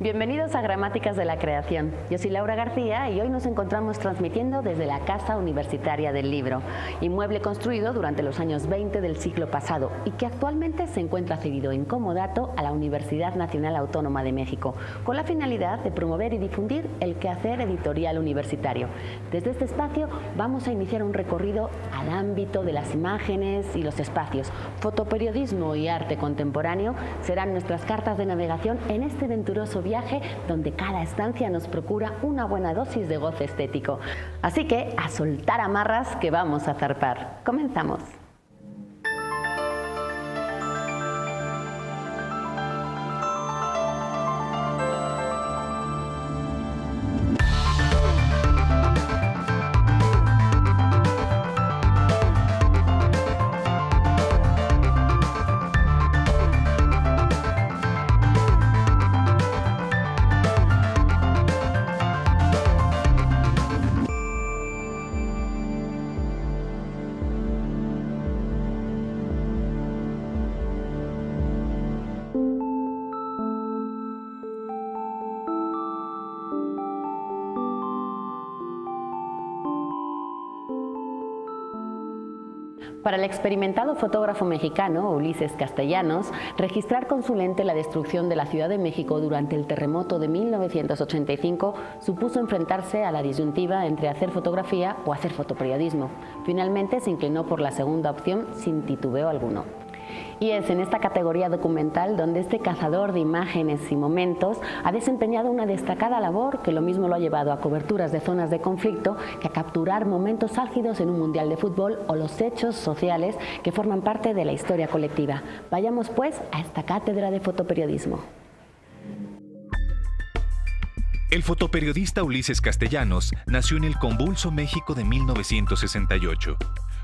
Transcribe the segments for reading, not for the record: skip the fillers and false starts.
Bienvenidos a Gramáticas de la Creación. Yo soy Laura García y hoy nos encontramos transmitiendo desde la Casa Universitaria del Libro, inmueble construido durante los años 20 del siglo pasado y que actualmente se encuentra cedido en comodato a la Universidad Nacional Autónoma de México, con la finalidad de promover y difundir el quehacer editorial universitario. Desde este espacio vamos a iniciar un recorrido al ámbito de las imágenes y los espacios. Fotoperiodismo y arte contemporáneo serán nuestras cartas de navegación en este venturoso viaje donde cada estancia nos procura una buena dosis de goce estético. Así que a soltar amarras que vamos a zarpar. Comenzamos. Para el experimentado fotógrafo mexicano Ulises Castellanos, registrar con su lente la destrucción de la Ciudad de México durante el terremoto de 1985 supuso enfrentarse a la disyuntiva entre hacer fotografía o hacer fotoperiodismo. Finalmente se inclinó por la segunda opción sin titubeo alguno. Y es en esta categoría documental donde este cazador de imágenes y momentos ha desempeñado una destacada labor que lo mismo lo ha llevado a coberturas de zonas de conflicto que a capturar momentos álgidos en un mundial de fútbol o los hechos sociales que forman parte de la historia colectiva. Vayamos pues a esta cátedra de fotoperiodismo. El fotoperiodista Ulises Castellanos nació en el convulso México de 1968.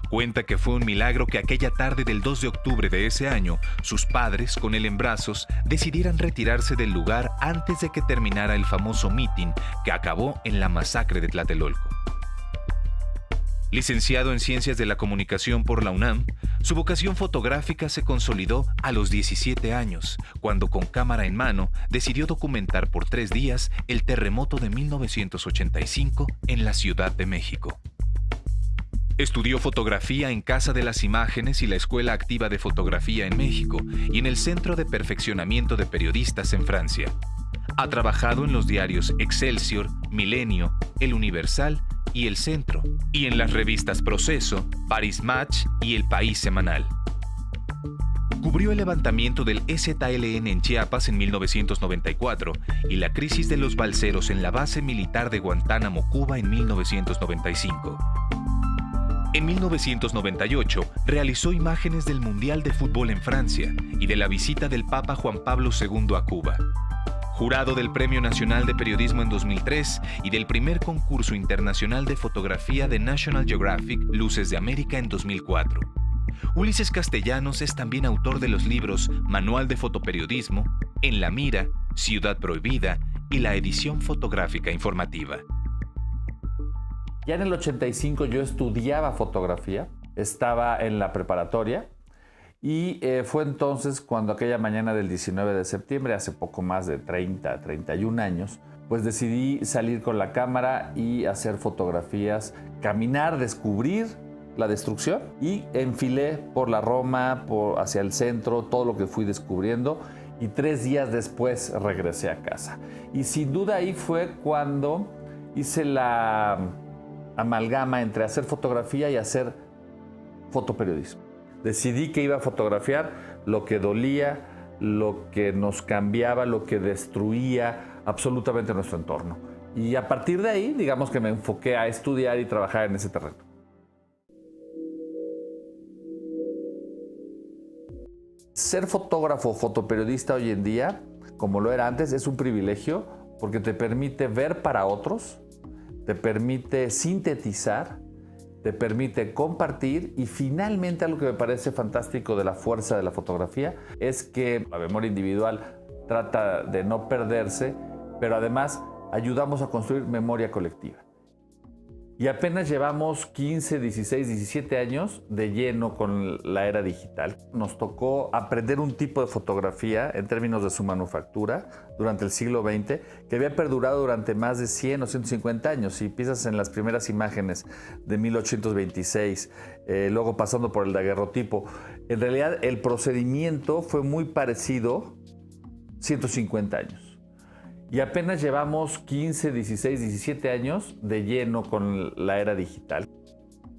Cuenta que fue un milagro que aquella tarde del 2 de octubre de ese año, sus padres, con él en brazos, decidieran retirarse del lugar antes de que terminara el famoso mitin que acabó en la masacre de Tlatelolco. Licenciado en Ciencias de la Comunicación por la UNAM, su vocación fotográfica se consolidó a los 17 años, cuando con cámara en mano decidió documentar por 3 días el terremoto de 1985 en la Ciudad de México. Estudió fotografía en Casa de las Imágenes y la Escuela Activa de Fotografía en México y en el Centro de Perfeccionamiento de Periodistas en Francia. Ha trabajado en los diarios Excelsior, Milenio, El Universal y El Centro, y en las revistas Proceso, Paris Match y El País Semanal. Cubrió el levantamiento del EZLN en Chiapas en 1994 y la crisis de los balseros en la base militar de Guantánamo, Cuba en 1995. En 1998 realizó imágenes del Mundial de Fútbol en Francia y de la visita del Papa Juan Pablo II a Cuba. Jurado del Premio Nacional de Periodismo en 2003 y del primer concurso internacional de fotografía de National Geographic Luces de América en 2004. Ulises Castellanos es también autor de los libros Manual de Fotoperiodismo, En la Mira, Ciudad Prohibida y la edición fotográfica informativa. Ya en el 85 yo estudiaba fotografía, estaba en la preparatoria y fue entonces cuando aquella mañana del 19 de septiembre, hace poco más de 31 años, pues decidí salir con la cámara y hacer fotografías, caminar, descubrir la destrucción y enfilé por la Roma, hacia el centro, todo lo que fui descubriendo y 3 días después regresé a casa. Y sin duda ahí fue cuando hice la amalgama entre hacer fotografía y hacer fotoperiodismo. Decidí que iba a fotografiar lo que dolía, lo que nos cambiaba, lo que destruía absolutamente nuestro entorno. Y a partir de ahí, digamos que me enfoqué a estudiar y trabajar en ese terreno. Ser fotógrafo o fotoperiodista hoy en día, como lo era antes, es un privilegio porque te permite ver para otros, te permite sintetizar, te permite compartir y finalmente algo que me parece fantástico de la fuerza de la fotografía es que la memoria individual trata de no perderse, pero además ayudamos a construir memoria colectiva. Y apenas llevamos 15, 16, 17 años de lleno con la era digital. Nos tocó aprender un tipo de fotografía en términos de su manufactura durante el siglo XX que había perdurado durante más de 100 o 150 años. Si piensas en las primeras imágenes de 1826, luego pasando por el daguerrotipo, en realidad el procedimiento fue muy parecido 150 años. Y apenas llevamos 15, 16, 17 años de lleno con la era digital.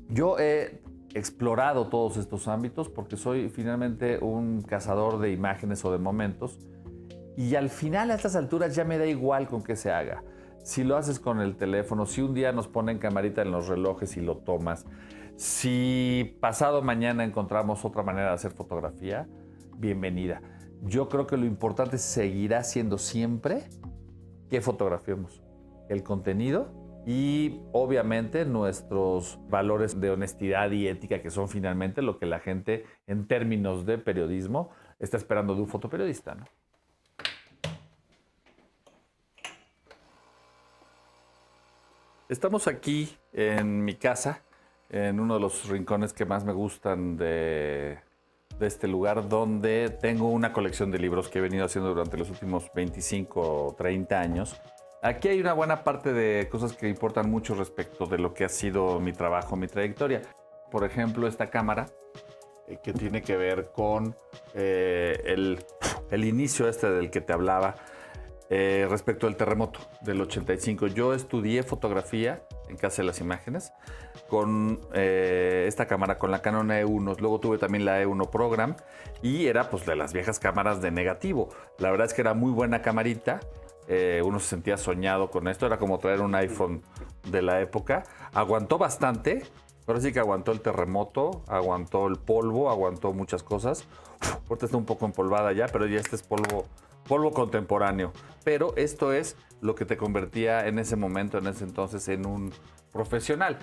Yo he explorado todos estos ámbitos porque soy finalmente un cazador de imágenes o de momentos. Y al final, a estas alturas, ya me da igual con qué se haga. Si lo haces con el teléfono, si un día nos ponen camarita en los relojes y lo tomas, si pasado mañana encontramos otra manera de hacer fotografía, bienvenida. Yo creo que lo importante seguirá siendo siempre qué fotografiemos, el contenido y obviamente nuestros valores de honestidad y ética, que son finalmente lo que la gente en términos de periodismo está esperando de un fotoperiodista, ¿no? Estamos aquí en mi casa, en uno de los rincones que más me gustan de este lugar, donde tengo una colección de libros que he venido haciendo durante los últimos 25 o 30 años. Aquí hay una buena parte de cosas que importan mucho respecto de lo que ha sido mi trabajo, mi trayectoria. Por ejemplo, esta cámara que tiene que ver con el inicio del que te hablaba respecto al terremoto del 85. Yo estudié fotografía en Casa de las Imágenes con esta cámara, con la Canon E1. Luego tuve también la E1 Program y era pues de las viejas cámaras de negativo. La verdad es que era muy buena camarita. Uno se sentía soñado con esto. Era como traer un iPhone de la época. Aguantó bastante. Ahora sí que aguantó el terremoto, aguantó el polvo, aguantó muchas cosas. Ahorita está un poco empolvada ya, pero ya este es polvo contemporáneo. Pero esto es lo que te convertía en ese momento, en ese entonces, en un profesional.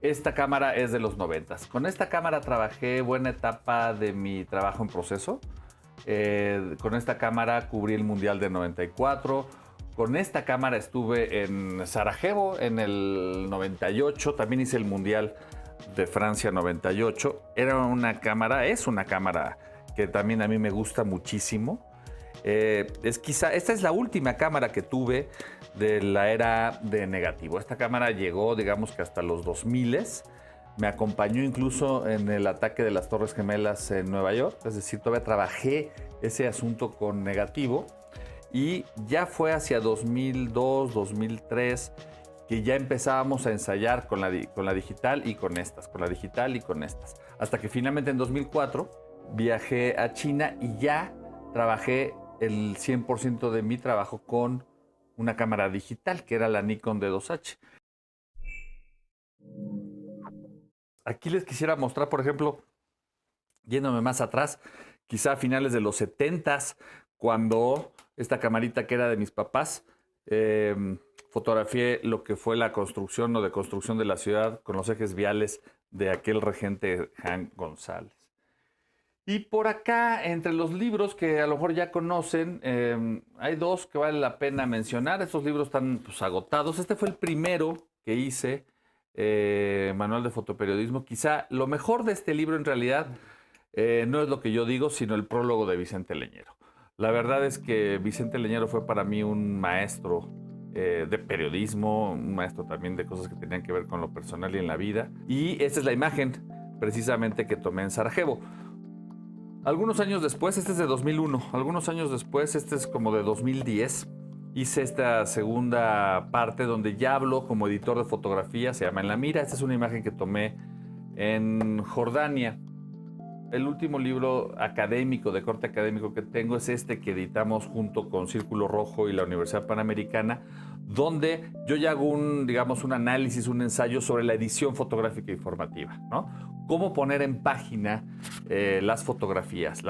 Esta cámara es de los 90s. Con esta cámara trabajé buena etapa de mi trabajo en proceso. Con esta cámara cubrí el Mundial de 94. Con esta cámara estuve en Sarajevo en el 98. También hice el Mundial de Francia 98. Es una cámara que también a mí me gusta muchísimo. Esta es la última cámara que tuve de la era de negativo. Esta cámara llegó, digamos que hasta los 2000s. Me acompañó incluso en el ataque de las Torres Gemelas en Nueva York. Es decir, todavía trabajé ese asunto con negativo. Y ya fue hacia 2002, 2003, que ya empezábamos a ensayar con la digital y con estas, con la digital y con estas. Hasta que finalmente en 2004 viajé a China y ya trabajé el 100% de mi trabajo con una cámara digital, que era la Nikon D2H. Aquí les quisiera mostrar, por ejemplo, yéndome más atrás, quizá a finales de los 70s, cuando esta camarita que era de mis papás, fotografié lo que fue la construcción o deconstrucción de la ciudad con los ejes viales de aquel regente Jan González. Y por acá, entre los libros que a lo mejor ya conocen, hay dos que vale la pena mencionar. Estos libros están pues, agotados. Este fue el primero que hice, Manual de Fotoperiodismo. Quizá lo mejor de este libro en realidad no es lo que yo digo, sino el prólogo de Vicente Leñero. La verdad es que Vicente Leñero fue para mí un maestro de periodismo, un maestro también de cosas que tenían que ver con lo personal y en la vida. Y esta es la imagen precisamente que tomé en Sarajevo. Algunos años después, este es de 2001, algunos años después, este es como de 2010, hice esta segunda parte donde ya hablo como editor de fotografía, se llama En la Mira. Esta es una imagen que tomé en Jordania. El último libro académico, de corte académico que tengo es este que editamos junto con Círculo Rojo y la Universidad Panamericana, donde yo ya hago un análisis, un ensayo sobre la edición fotográfica informativa, ¿no? Cómo poner en página las fotografías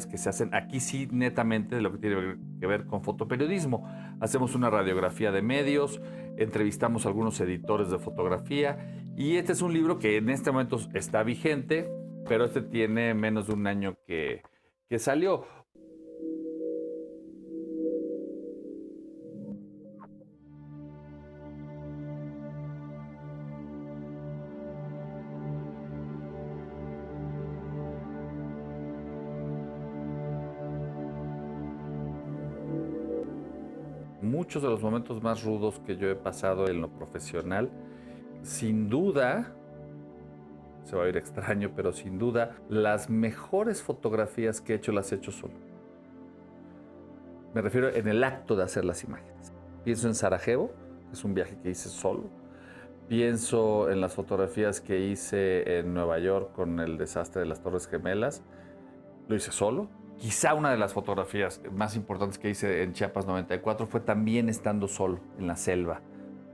que se hacen aquí sí netamente de lo que tiene que ver con fotoperiodismo. Hacemos una radiografía de medios, entrevistamos a algunos editores de fotografía y este es un libro que en este momento está vigente, pero este tiene menos de un año que salió. muchos de los momentos más rudos que yo he pasado en lo profesional, sin duda, se va a oír extraño, pero sin duda, las mejores fotografías que he hecho las he hecho solo. Me refiero en el acto de hacer las imágenes. Pienso en Sarajevo, que es un viaje que hice solo. Pienso en las fotografías que hice en Nueva York con el desastre de las Torres Gemelas. Lo hice solo. Quizá una de las fotografías más importantes que hice en Chiapas 94 fue también estando solo en la selva,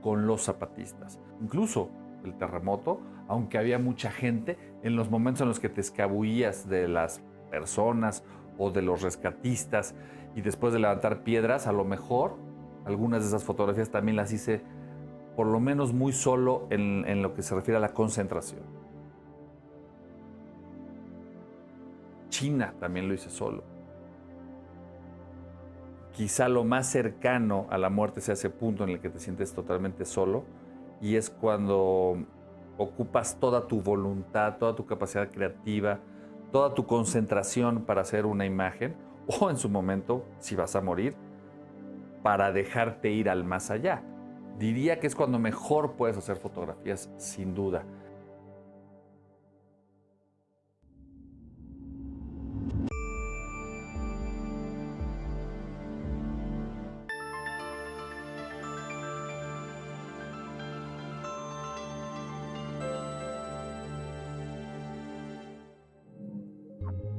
con los zapatistas. Incluso el terremoto, aunque había mucha gente, en los momentos en los que te escabullías de las personas o de los rescatistas y después de levantar piedras, a lo mejor algunas de esas fotografías también las hice por lo menos muy solo en lo que se refiere a la concentración. China también lo hice solo. Quizá lo más cercano a la muerte sea ese punto en el que te sientes totalmente solo, y es cuando ocupas toda tu voluntad, toda tu capacidad creativa, toda tu concentración para hacer una imagen, o en su momento, si vas a morir, para dejarte ir al más allá. Diría que es cuando mejor puedes hacer fotografías, sin duda.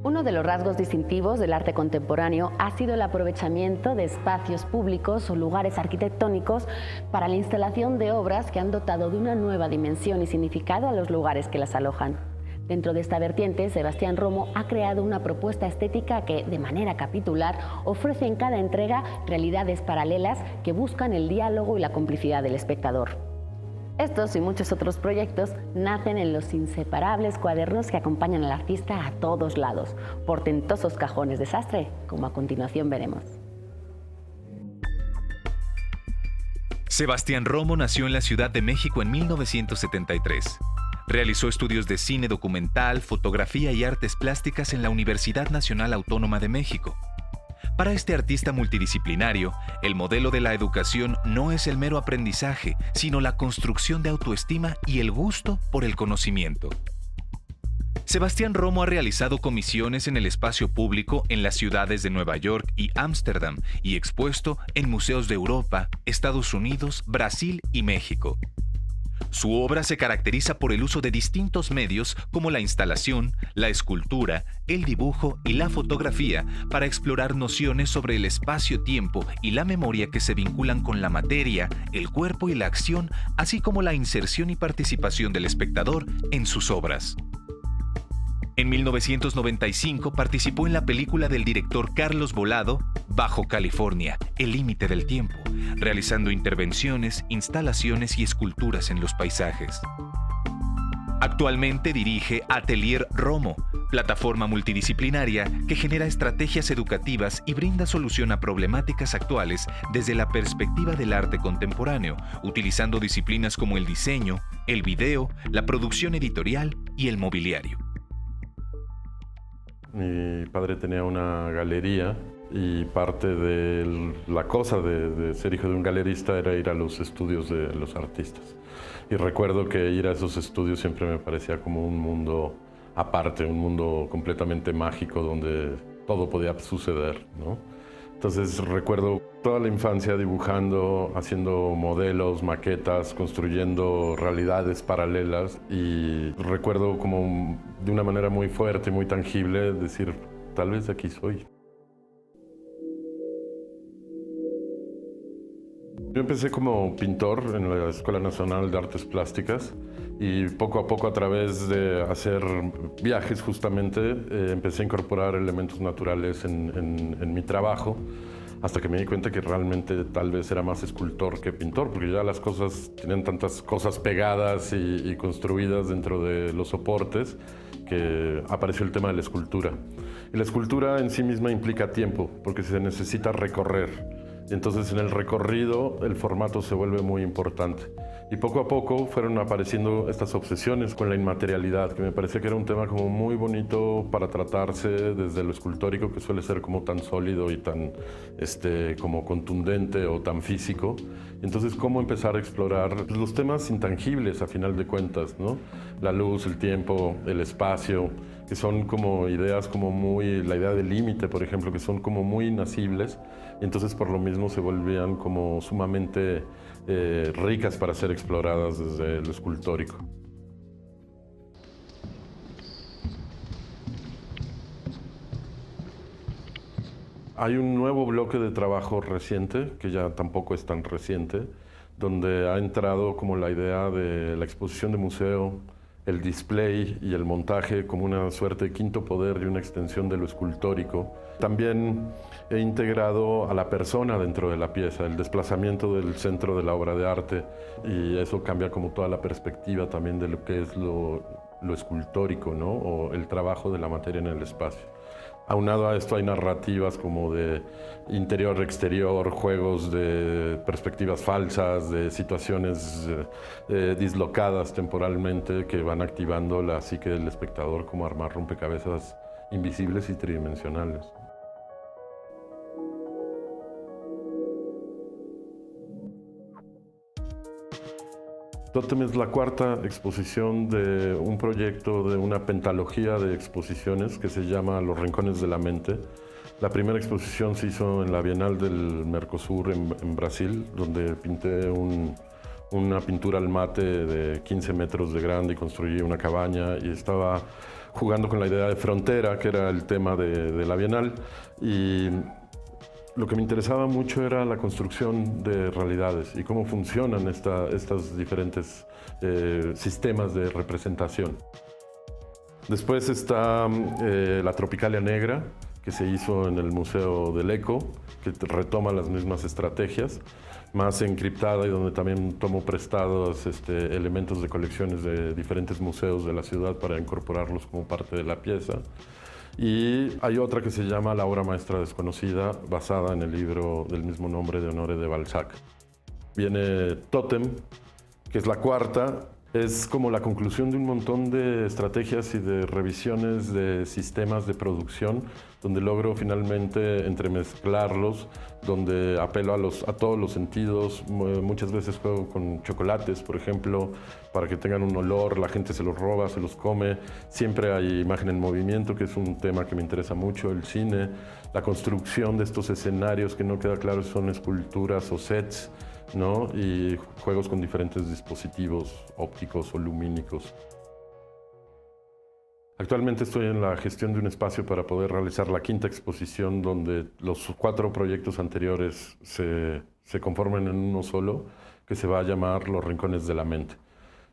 Uno de los rasgos distintivos del arte contemporáneo ha sido el aprovechamiento de espacios públicos o lugares arquitectónicos para la instalación de obras que han dotado de una nueva dimensión y significado a los lugares que las alojan. Dentro de esta vertiente, Sebastián Romo ha creado una propuesta estética que, de manera capitular, ofrece en cada entrega realidades paralelas que buscan el diálogo y la complicidad del espectador. Estos y muchos otros proyectos nacen en los inseparables cuadernos que acompañan al artista a todos lados, portentosos cajones de sastre, como a continuación veremos. Sebastián Romo nació en la Ciudad de México en 1973. Realizó estudios de cine documental, fotografía y artes plásticas en la Universidad Nacional Autónoma de México. Para este artista multidisciplinario, el modelo de la educación no es el mero aprendizaje, sino la construcción de autoestima y el gusto por el conocimiento. Sebastián Romo ha realizado comisiones en el espacio público en las ciudades de Nueva York y Ámsterdam y expuesto en museos de Europa, Estados Unidos, Brasil y México. Su obra se caracteriza por el uso de distintos medios como la instalación, la escultura, el dibujo y la fotografía para explorar nociones sobre el espacio-tiempo y la memoria que se vinculan con la materia, el cuerpo y la acción, así como la inserción y participación del espectador en sus obras. En 1995 participó en la película del director Carlos Volado, Bajo California, El límite del tiempo, realizando intervenciones, instalaciones y esculturas en los paisajes. Actualmente dirige Atelier Romo, plataforma multidisciplinaria que genera estrategias educativas y brinda solución a problemáticas actuales desde la perspectiva del arte contemporáneo, utilizando disciplinas como el diseño, el video, la producción editorial y el mobiliario. Mi padre tenía una galería y parte de la cosa de ser hijo de un galerista era ir a los estudios de los artistas. Y recuerdo que ir a esos estudios siempre me parecía como un mundo aparte, un mundo completamente mágico donde todo podía suceder, ¿no? Entonces recuerdo toda la infancia dibujando, haciendo modelos, maquetas, construyendo realidades paralelas, y recuerdo como de una manera muy fuerte, muy tangible, decir, tal vez de aquí soy. Yo empecé como pintor en la Escuela Nacional de Artes Plásticas y poco a poco, a través de hacer viajes justamente, empecé a incorporar elementos naturales en mi trabajo, hasta que me di cuenta que realmente tal vez era más escultor que pintor, porque ya las cosas tienen tantas cosas pegadas y construidas dentro de los soportes, que apareció el tema de la escultura. Y la escultura en sí misma implica tiempo, porque se necesita recorrer. Entonces en el recorrido el formato se vuelve muy importante. Y poco a poco fueron apareciendo estas obsesiones con la inmaterialidad, que me parecía que era un tema como muy bonito para tratarse desde lo escultórico, que suele ser como tan sólido y tan como contundente o tan físico. Entonces, cómo empezar a explorar los temas intangibles a final de cuentas, ¿no? La luz, el tiempo, el espacio, que son como ideas como muy, la idea del límite, por ejemplo, que son como muy inacibles, y entonces por lo mismo se volvían como sumamente ricas para ser exploradas desde lo escultórico. Hay un nuevo bloque de trabajo reciente, que ya tampoco es tan reciente, donde ha entrado como la idea de la exposición de museo, el display y el montaje como una suerte de quinto poder y una extensión de lo escultórico. También he integrado a la persona dentro de la pieza, el desplazamiento del centro de la obra de arte, y eso cambia como toda la perspectiva también de lo que es lo escultórico, ¿no? O el trabajo de la materia en el espacio. Aunado a esto hay narrativas como de interior-exterior, juegos de perspectivas falsas, de situaciones dislocadas temporalmente que van activando la psique del espectador, como armar rompecabezas invisibles y tridimensionales. Tótem es la cuarta exposición de un proyecto de una pentalogía de exposiciones que se llama Los Rincones de la Mente. La primera exposición se hizo en la Bienal del Mercosur en Brasil, donde pinté una pintura al mate de 15 metros de grande y construí una cabaña y estaba jugando con la idea de frontera, que era el tema de la Bienal. Y lo que me interesaba mucho era la construcción de realidades y cómo funcionan estos diferentes sistemas de representación. Después está la Tropicalia Negra, que se hizo en el Museo del Eco, que retoma las mismas estrategias, más encriptada y donde también tomo prestados elementos de colecciones de diferentes museos de la ciudad para incorporarlos como parte de la pieza. Y hay otra que se llama La obra maestra desconocida, basada en el libro del mismo nombre de Honoré de Balzac. Viene Tótem, que es la cuarta. Es como la conclusión de un montón de estrategias y de revisiones de sistemas de producción, donde logro finalmente entremezclarlos, donde apelo a todos los sentidos. Muchas veces juego con chocolates, por ejemplo, para que tengan un olor, la gente se los roba, se los come. Siempre hay imagen en movimiento, que es un tema que me interesa mucho, el cine, la construcción de estos escenarios que no queda claro si son esculturas o sets, ¿no? Y juegos con diferentes dispositivos ópticos o lumínicos. Actualmente estoy en la gestión de un espacio para poder realizar la quinta exposición, donde los 4 proyectos anteriores se conforman en uno solo, que se va a llamar Los Rincones de la Mente.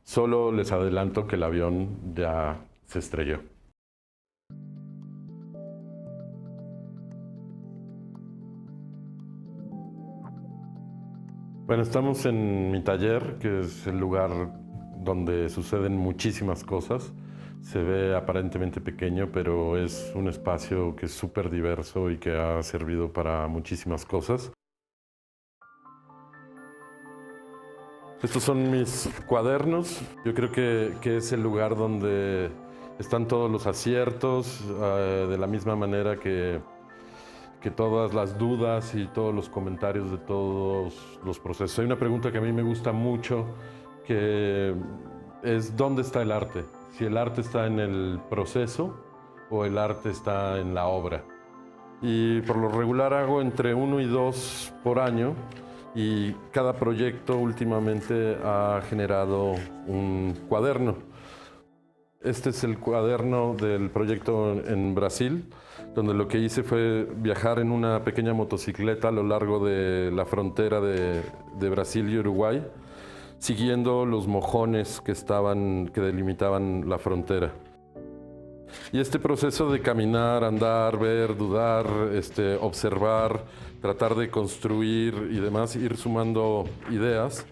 Solo les adelanto que el avión ya se estrelló. Bueno, estamos en mi taller, que es el lugar donde suceden muchísimas cosas. Se ve aparentemente pequeño, pero es un espacio que es súper diverso y que ha servido para muchísimas cosas. Estos son mis cuadernos. Yo creo que es el lugar donde están todos los aciertos, de la misma manera que todas las dudas y todos los comentarios de todos los procesos. Hay una pregunta que a mí me gusta mucho, que es ¿dónde está el arte? Si el arte está en el proceso o el arte está en la obra. Y por lo regular hago entre 1 y 2 por año, y cada proyecto últimamente ha generado un cuaderno. Este es el cuaderno del proyecto en Brasil, donde lo que hice fue viajar en una pequeña motocicleta a lo largo de la frontera de Brasil y Uruguay, siguiendo los mojones que delimitaban la frontera. Y este proceso de caminar, andar, ver, dudar, observar, tratar de construir y demás, ir sumando ideas,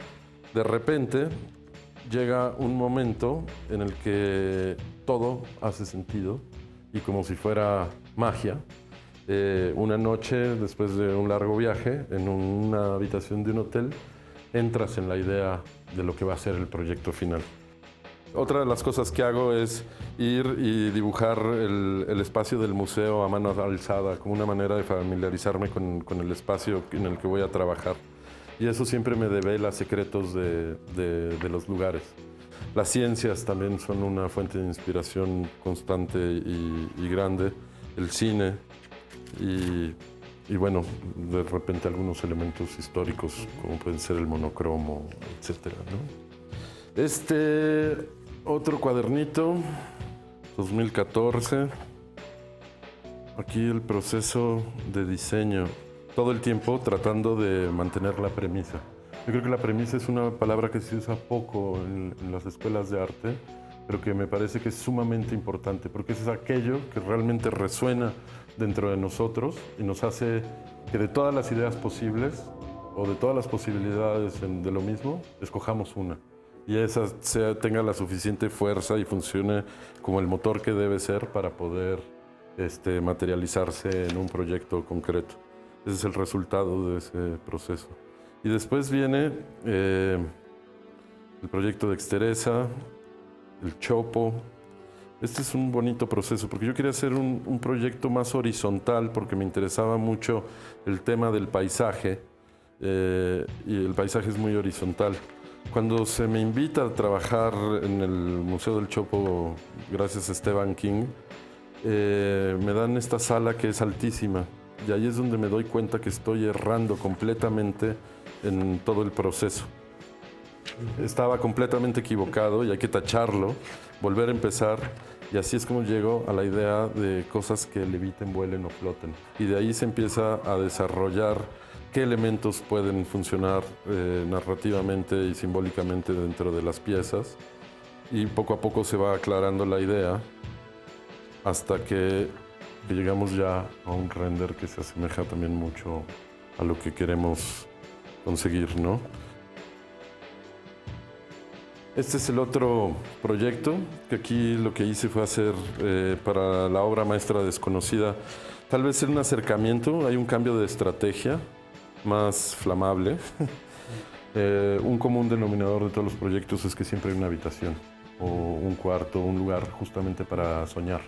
de repente llega un momento en el que todo hace sentido y como si fuera magia. Una noche, después de un largo viaje, en una habitación de un hotel, entras en la idea de lo que va a ser el proyecto final. Otra de las cosas que hago es ir y dibujar el espacio del museo a mano alzada, como una manera de familiarizarme con el espacio en el que voy a trabajar. Y eso siempre me devela secretos de los lugares. Las ciencias también son una fuente de inspiración constante y grande. El cine y bueno, de repente algunos elementos históricos, como pueden ser el monocromo, etc., ¿no? Otro cuadernito, 2014. Aquí el proceso de diseño, todo el tiempo tratando de mantener la premisa. Yo creo que la premisa es una palabra que se usa poco en las escuelas de arte, pero que me parece que es sumamente importante, porque es aquello que realmente resuena dentro de nosotros y nos hace que de todas las ideas posibles o de todas las posibilidades de lo mismo, escojamos una. Y esa tenga la suficiente fuerza y funcione como el motor que debe ser para poder materializarse en un proyecto concreto. Ese es el resultado de ese proceso. Y después viene el proyecto de Exteresa, el Chopo. Este es un bonito proceso porque yo quería hacer un proyecto más horizontal porque me interesaba mucho el tema del paisaje y el paisaje es muy horizontal. Cuando se me invita a trabajar en el Museo del Chopo, gracias a Stephen King, me dan esta sala que es altísima y ahí es donde me doy cuenta que estoy errando completamente en todo el proceso. Estaba completamente equivocado y hay que tacharlo, volver a empezar y así es como llego a la idea de cosas que leviten, vuelen o floten. Y de ahí se empieza a desarrollar qué elementos pueden funcionar narrativamente y simbólicamente dentro de las piezas y poco a poco se va aclarando la idea hasta que llegamos ya a un render que se asemeja también mucho a lo que queremos conseguir, ¿no? Este es el otro proyecto, que aquí lo que hice fue hacer para la obra maestra desconocida, tal vez en un acercamiento, hay un cambio de estrategia más flamable. Un común denominador de todos los proyectos es que siempre hay una habitación o un cuarto, un lugar justamente para soñar.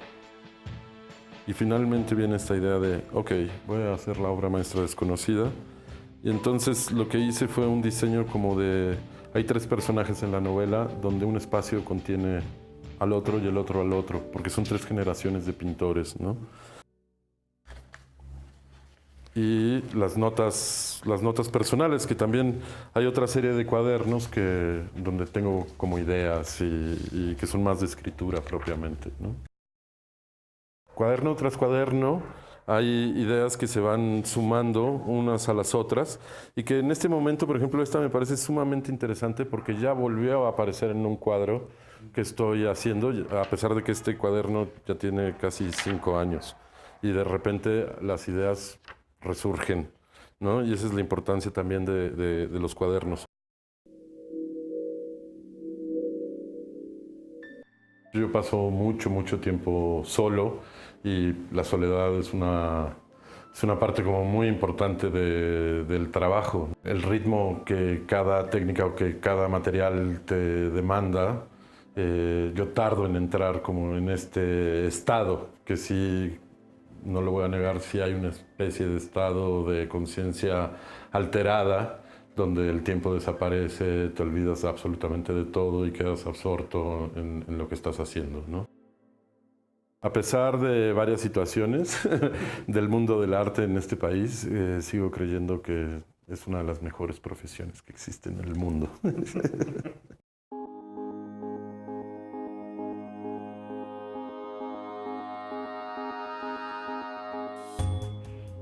Y finalmente viene esta idea de, ok, voy a hacer la obra maestra desconocida. Y entonces lo que hice fue un diseño como de... Hay 3 personajes en la novela donde un espacio contiene al otro y el otro al otro, porque son 3 generaciones de pintores, ¿no? Y las notas personales, que también hay otra serie de cuadernos donde tengo como ideas y que son más de escritura propiamente, ¿no? Cuaderno tras cuaderno hay ideas que se van sumando unas a las otras y que en este momento, por ejemplo, esta me parece sumamente interesante porque ya volvió a aparecer en un cuadro que estoy haciendo, a pesar de que este cuaderno ya tiene casi 5 años y de repente las ideas resurgen, ¿no? Y esa es la importancia también de los cuadernos. Yo paso mucho tiempo solo y la soledad es una parte como muy importante del trabajo. El ritmo que cada técnica o que cada material te demanda, yo tardo en entrar como en este estado, que sí, no lo voy a negar, sí hay una especie de estado de conciencia alterada, donde el tiempo desaparece, te olvidas absolutamente de todo y quedas absorto en lo que estás haciendo, ¿no? A pesar de varias situaciones del mundo del arte en este país, sigo creyendo que es una de las mejores profesiones que existen en el mundo.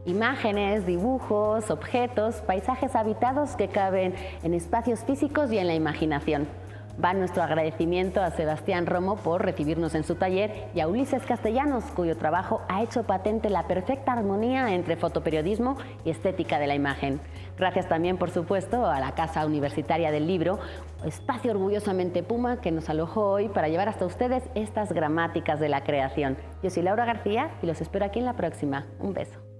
Imágenes, dibujos, objetos, paisajes habitados que caben en espacios físicos y en la imaginación. Va nuestro agradecimiento a Sebastián Romo por recibirnos en su taller y a Ulises Castellanos, cuyo trabajo ha hecho patente la perfecta armonía entre fotoperiodismo y estética de la imagen. Gracias también, por supuesto, a la Casa Universitaria del Libro, espacio orgullosamente Puma, que nos alojó hoy para llevar hasta ustedes estas gramáticas de la creación. Yo soy Laura García y los espero aquí en la próxima. Un beso.